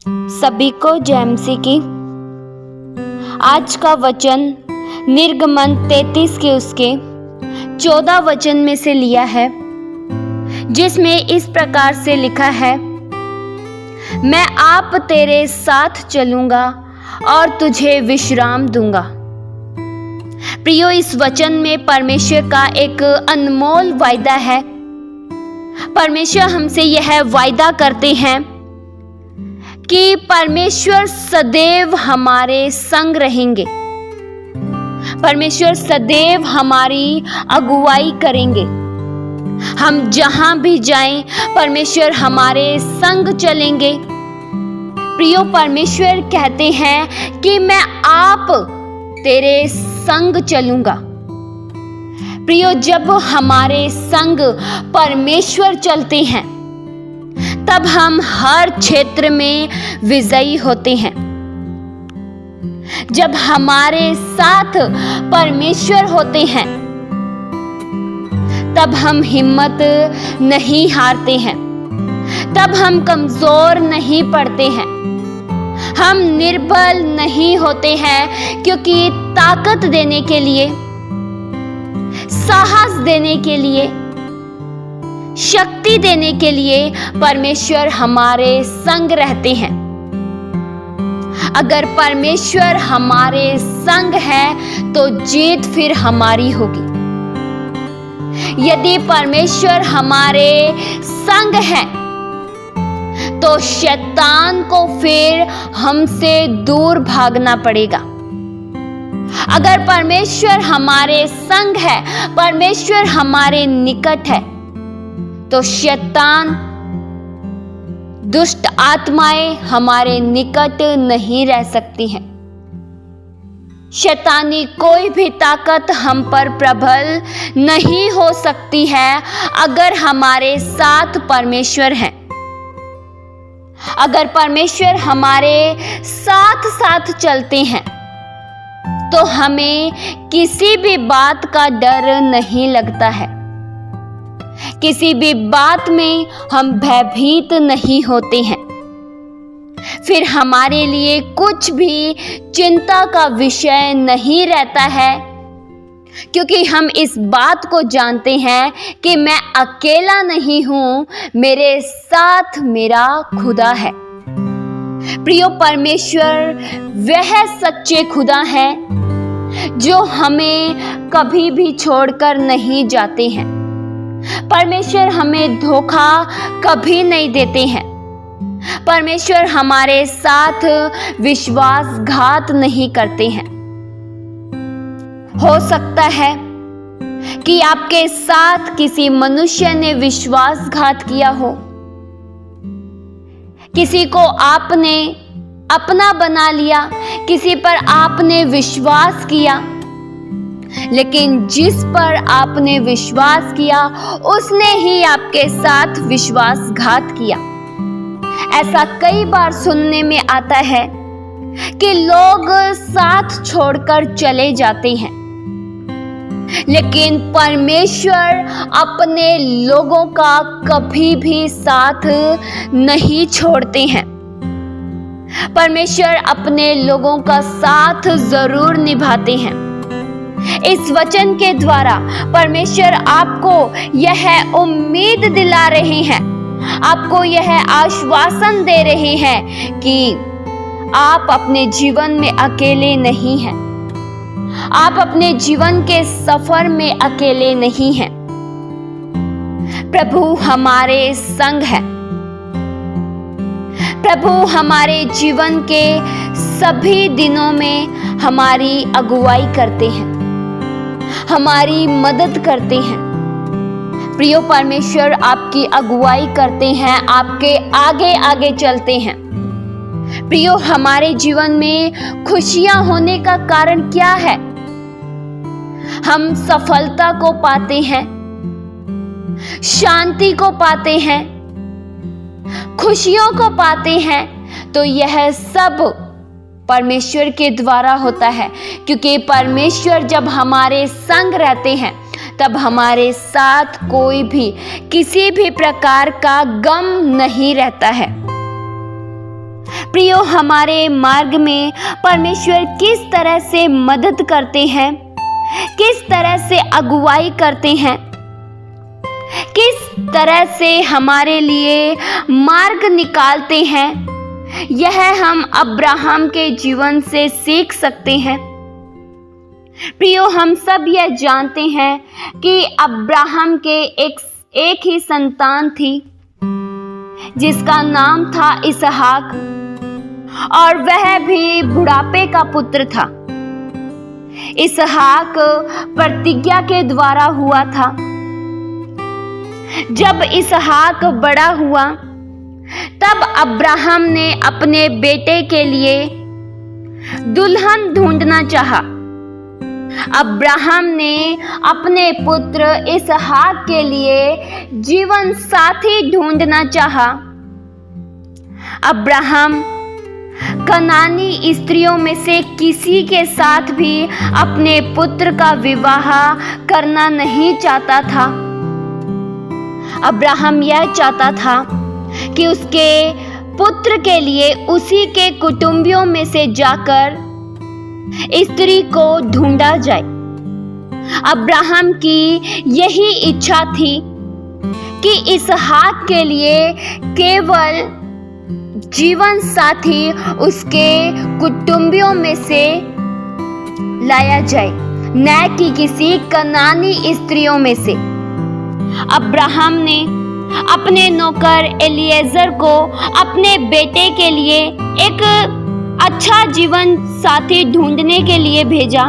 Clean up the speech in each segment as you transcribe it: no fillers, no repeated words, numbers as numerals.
सभी को जय मसीह की। आज का वचन निर्गमन 33 के उसके 14 वचन में से लिया है, जिसमें इस प्रकार से लिखा है, मैं आप तेरे साथ चलूंगा और तुझे विश्राम दूंगा। प्रियो, इस वचन में परमेश्वर का एक अनमोल वायदा है। परमेश्वर हमसे यह वायदा करते हैं कि परमेश्वर सदैव हमारे संग रहेंगे। परमेश्वर सदैव हमारी अगुवाई करेंगे। हम जहां भी जाएं, परमेश्वर हमारे संग चलेंगे। प्रियो, परमेश्वर कहते हैं कि मैं आप तेरे संग चलूंगा। प्रियो, जब हमारे संग परमेश्वर चलते हैं, तब हम हर क्षेत्र में विजयी होते हैं। जब हमारे साथ परमेश्वर होते हैं, तब हम हिम्मत नहीं हारते हैं, तब हम कमजोर नहीं पड़ते हैं, हम निर्बल नहीं होते हैं, क्योंकि ताकत देने के लिए, साहस देने के लिए, शक्ति देने के लिए परमेश्वर हमारे संग रहते हैं। अगर परमेश्वर हमारे संग है तो जीत फिर हमारी होगी। यदि परमेश्वर हमारे संग है तो शैतान को फिर हमसे दूर भागना पड़ेगा। अगर परमेश्वर हमारे संग है, परमेश्वर हमारे निकट है, तो शैतान, दुष्ट आत्माएं हमारे निकट नहीं रह सकती हैं। शैतानी कोई भी ताकत हम पर प्रबल नहीं हो सकती है, अगर हमारे साथ परमेश्वर है। अगर परमेश्वर हमारे साथ साथ चलते हैं, तो हमें किसी भी बात का डर नहीं लगता है। किसी भी बात में हम भयभीत नहीं होते हैं। फिर हमारे लिए कुछ भी चिंता का विषय नहीं रहता है, क्योंकि हम इस बात को जानते हैं कि मैं अकेला नहीं हूं, मेरे साथ मेरा खुदा है। प्रियो, परमेश्वर वह सच्चे खुदा है जो हमें कभी भी छोड़कर नहीं जाते हैं। परमेश्वर हमें धोखा कभी नहीं देते हैं। परमेश्वर हमारे साथ विश्वासघात नहीं करते हैं। हो सकता है कि आपके साथ किसी मनुष्य ने विश्वासघात किया हो, किसी को आपने अपना बना लिया, किसी पर आपने विश्वास किया, लेकिन जिस पर आपने विश्वास किया उसने ही आपके साथ विश्वासघात किया। ऐसा कई बार सुनने में आता है कि लोग साथ छोड़कर चले जाते हैं, लेकिन परमेश्वर अपने लोगों का कभी भी साथ नहीं छोड़ते हैं। परमेश्वर अपने लोगों का साथ जरूर निभाते हैं। इस वचन के द्वारा परमेश्वर आपको यह उम्मीद दिला रहे हैं, आपको यह आश्वासन दे रहे हैं कि आप अपने जीवन में अकेले नहीं हैं। आप अपने जीवन के सफर में अकेले नहीं हैं। प्रभु हमारे संग है। प्रभु हमारे जीवन के सभी दिनों में हमारी अगुवाई करते हैं, हमारी मदद करते हैं। प्रियो, परमेश्वर आपकी अगुवाई करते हैं, आपके आगे आगे चलते हैं। प्रियो, हमारे जीवन में खुशियां होने का कारण क्या है? हम सफलता को पाते हैं, शांति को पाते हैं, खुशियों को पाते हैं, तो यह सब परमेश्वर के द्वारा होता है। क्योंकि परमेश्वर जब हमारे संग रहते हैं, तब हमारे साथ कोई भी किसी भी प्रकार का गम नहीं रहता है। प्रियो, हमारे मार्ग में परमेश्वर किस तरह से मदद करते हैं, किस तरह से अगुवाई करते हैं, किस तरह से हमारे लिए मार्ग निकालते हैं, यह हम अब्राहम के जीवन से सीख सकते हैं। प्रियो, हम सब यह जानते हैं कि अब्राहम के एक ही संतान थी जिसका नाम था इसहाक, और वह भी बुढ़ापे का पुत्र था। इसहाक प्रतिज्ञा के द्वारा हुआ था। जब इसहाक बड़ा हुआ तब अब्राहम ने अपने बेटे के लिए दुल्हन ढूंढना चाहा। अब्राहम ने अपने पुत्र इसहाक के लिए जीवन साथी ढूंढना चाहा। अब्राहम कनानी स्त्रियों में से किसी के साथ भी अपने पुत्र का विवाह करना नहीं चाहता था। अब्राहम यह चाहता था कि उसके पुत्र के लिए उसी के कुटुंबियों में से जाकर स्त्री को ढूंढा जाए। अब्राहम की यही इच्छा थी कि इसहाक के लिए केवल जीवन साथी उसके कुटुंबियों में से लाया जाए, न कि किसी कनानी स्त्रियों में से। अब्राहम ने अपने नौकर एलिएजर को अपने बेटे के लिए एक अच्छा जीवन साथी ढूंढने के लिए भेजा,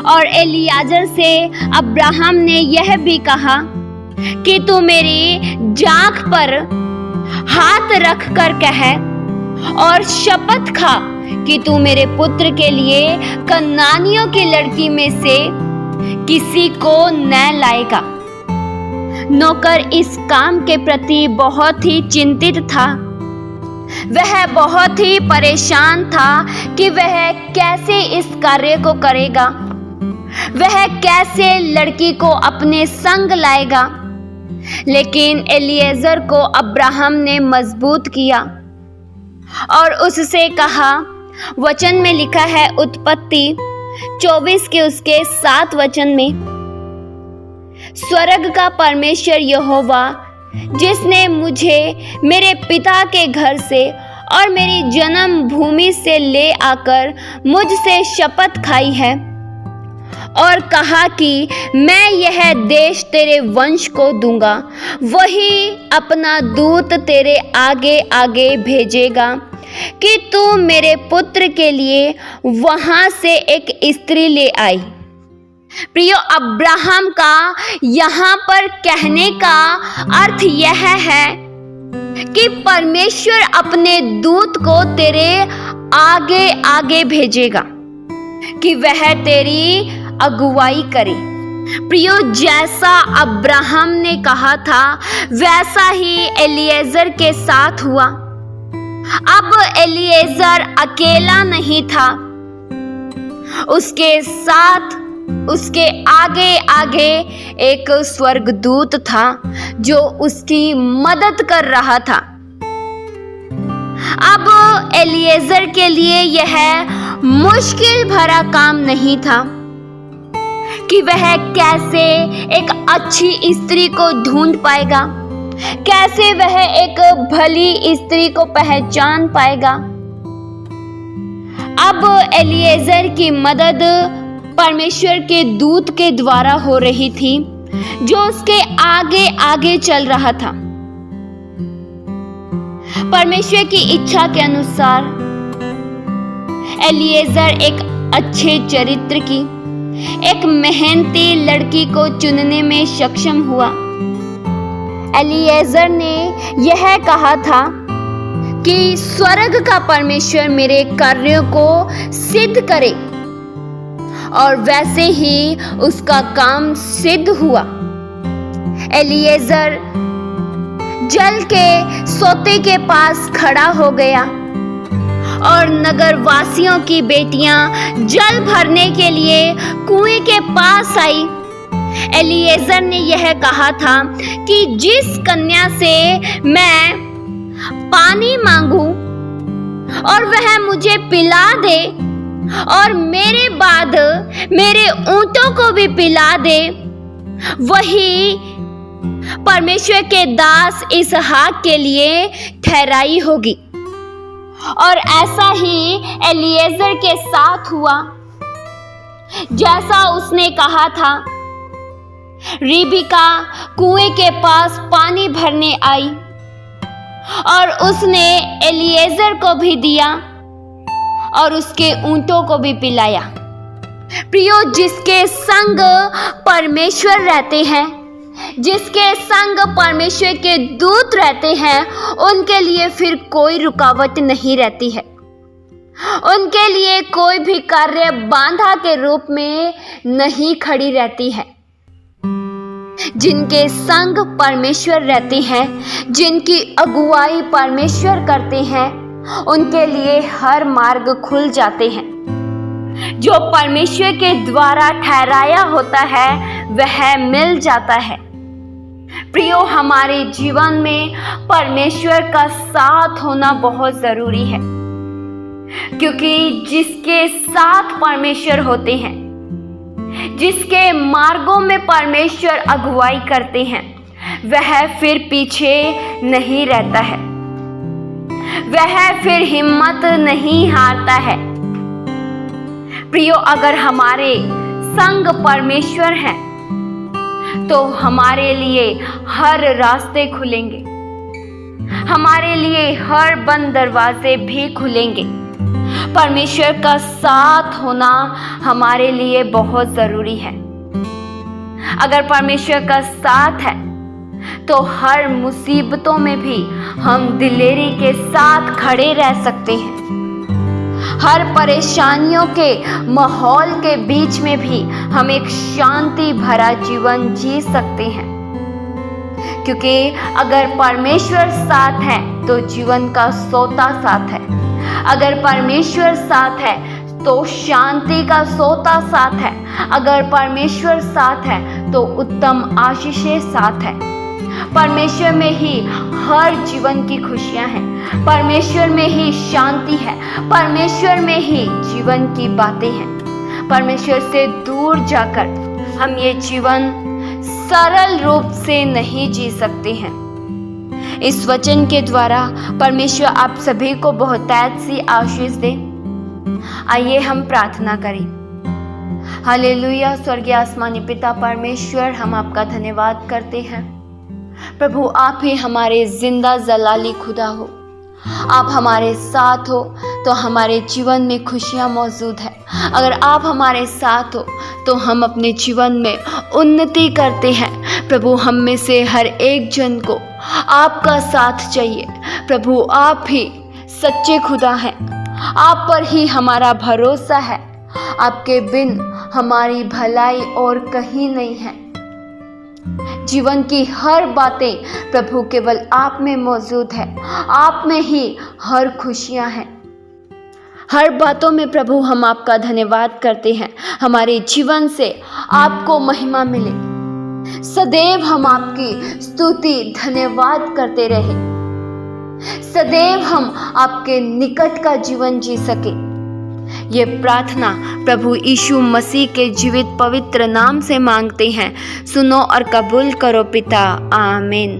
और एलिएजर से अब्राहम ने यह भी कहा कि तू मेरी जांघ पर हाथ रख कर कह और शपथ खा कि तू मेरे पुत्र के लिए कनानियों की लड़की में से किसी को न लाएगा। नौकर इस काम के प्रति बहुत ही चिंतित था। वह बहुत ही परेशान था कि वह कैसे इस कार्य को करेगा, वह कैसे लड़की को अपने संग लाएगा। लेकिन एलिएजर को अब्राहम ने मजबूत किया और उससे कहा, वचन में लिखा है उत्पत्ति 24 के उसके 7 वचन में, स्वर्ग का परमेश्वर यहोवा जिसने मुझे मेरे पिता के घर से और मेरी जन्म भूमि से ले आकर मुझसे शपथ खाई है और कहा कि मैं यह देश तेरे वंश को दूंगा, वही अपना दूत तेरे आगे आगे भेजेगा कि तू मेरे पुत्र के लिए वहां से एक स्त्री ले आई। प्रियो, अब्राहम का यहाँ पर कहने का अर्थ यह है कि परमेश्वर अपने दूत को तेरे आगे आगे भेजेगा कि वह तेरी अगुवाई करे। प्रियो, जैसा अब्राहम ने कहा था वैसा ही एलिएजर के साथ हुआ। अब एलिएजर अकेला नहीं था, उसके साथ उसके आगे आगे एक स्वर्गदूत था जो उसकी मदद कर रहा था। अब एलिएजर के लिए यह मुश्किल भरा काम नहीं था कि वह कैसे एक अच्छी स्त्री को ढूंढ पाएगा, कैसे वह एक भली स्त्री को पहचान पाएगा। अब एलिएजर की मदद परमेश्वर के दूत के द्वारा हो रही थी जो उसके आगे आगे चल रहा था। परमेश्वर की इच्छा के अनुसार एलिएजर एक अच्छे चरित्र की, एक मेहनती लड़की को चुनने में सक्षम हुआ। एलिएजर ने यह कहा था कि स्वर्ग का परमेश्वर मेरे कार्यों को सिद्ध करे, और वैसे ही उसका काम सिद्ध हुआ। एलिएजर जल के सोते के पास खड़ा हो गया और नगर वासियों की बेटियां जल भरने के लिए कुएं के पास आई। एलिएजर ने यह कहा था कि जिस कन्या से मैं पानी मांगूं और वह मुझे पिला दे और मेरे बाद मेरे ऊंटों को भी पिला दे, वही परमेश्वर के दास इसहाक के लिए ठहराई होगी। और ऐसा ही एलीएजर के साथ हुआ, जैसा उसने कहा था। रिबका कुएं के पास पानी भरने आई और उसने एलीएजर को भी दिया और उसके ऊंटों को भी पिलाया। प्रियो, जिसके संग परमेश्वर रहते हैं, जिसके संग परमेश्वर के दूत रहते हैं, उनके लिए फिर कोई रुकावट नहीं रहती है। उनके लिए कोई भी कार्य बाधा के रूप में नहीं खड़ी रहती है। जिनके संग परमेश्वर रहते हैं, जिनकी अगुवाई परमेश्वर करते हैं, उनके लिए हर मार्ग खुल जाते हैं। जो परमेश्वर के द्वारा ठहराया होता है वह मिल जाता है। प्रियो, हमारे जीवन में परमेश्वर का साथ होना बहुत जरूरी है, क्योंकि जिसके साथ परमेश्वर होते हैं, जिसके मार्गों में परमेश्वर अगुवाई करते हैं, वह फिर पीछे नहीं रहता है, वह फिर हिम्मत नहीं हारता है। प्रियो, अगर हमारे संग परमेश्वर हैं तो हमारे लिए हर रास्ते खुलेंगे, हमारे लिए हर बंद दरवाजे भी खुलेंगे। परमेश्वर का साथ होना हमारे लिए बहुत जरूरी है। अगर परमेश्वर का साथ है तो हर मुसीबतों में भी हम दिलेरी के साथ खड़े रह सकते हैं। हर परेशानियों के माहौल के बीच में भी हम एक शांति भरा जीवन जी सकते हैं, क्योंकि अगर परमेश्वर साथ है तो जीवन का सोता साथ है। अगर परमेश्वर साथ है तो शांति का सोता साथ है। अगर परमेश्वर साथ है तो उत्तम आशीषें साथ है। परमेश्वर में ही हर जीवन की खुशियां हैं, परमेश्वर में ही शांति है, परमेश्वर में ही जीवन की बातें हैं। परमेश्वर से दूर जाकर हम ये जीवन सरल रूप से नहीं जी सकते हैं। इस वचन के द्वारा परमेश्वर आप सभी को बहुतायत सी आशीष दे। आइए हम प्रार्थना करें। हालेलुया। स्वर्गीय आसमानी पिता परमेश्वर, हम आपका धन्यवाद करते हैं। प्रभु, आप ही हमारे जिंदा जलाली खुदा हो। आप हमारे साथ हो तो हमारे जीवन में खुशियाँ मौजूद है। अगर आप हमारे साथ हो तो हम अपने जीवन में उन्नति करते हैं। प्रभु, हम में से हर एक जन को आपका साथ चाहिए। प्रभु, आप ही सच्चे खुदा हैं, आप पर ही हमारा भरोसा है। आपके बिन हमारी भलाई और कहीं नहीं है। जीवन की हर बातें प्रभु केवल आप में मौजूद है। आप में ही हर खुशियां हैं। हर बातों में प्रभु हम आपका धन्यवाद करते हैं। हमारे जीवन से आपको महिमा मिले। सदैव हम आपकी स्तुति धन्यवाद करते रहे। सदैव हम आपके निकट का जीवन जी सके। ये प्रार्थना प्रभु यीशु मसीह के जीवित पवित्र नाम से मांगते हैं। सुनो और कबूल करो पिता। आमीन।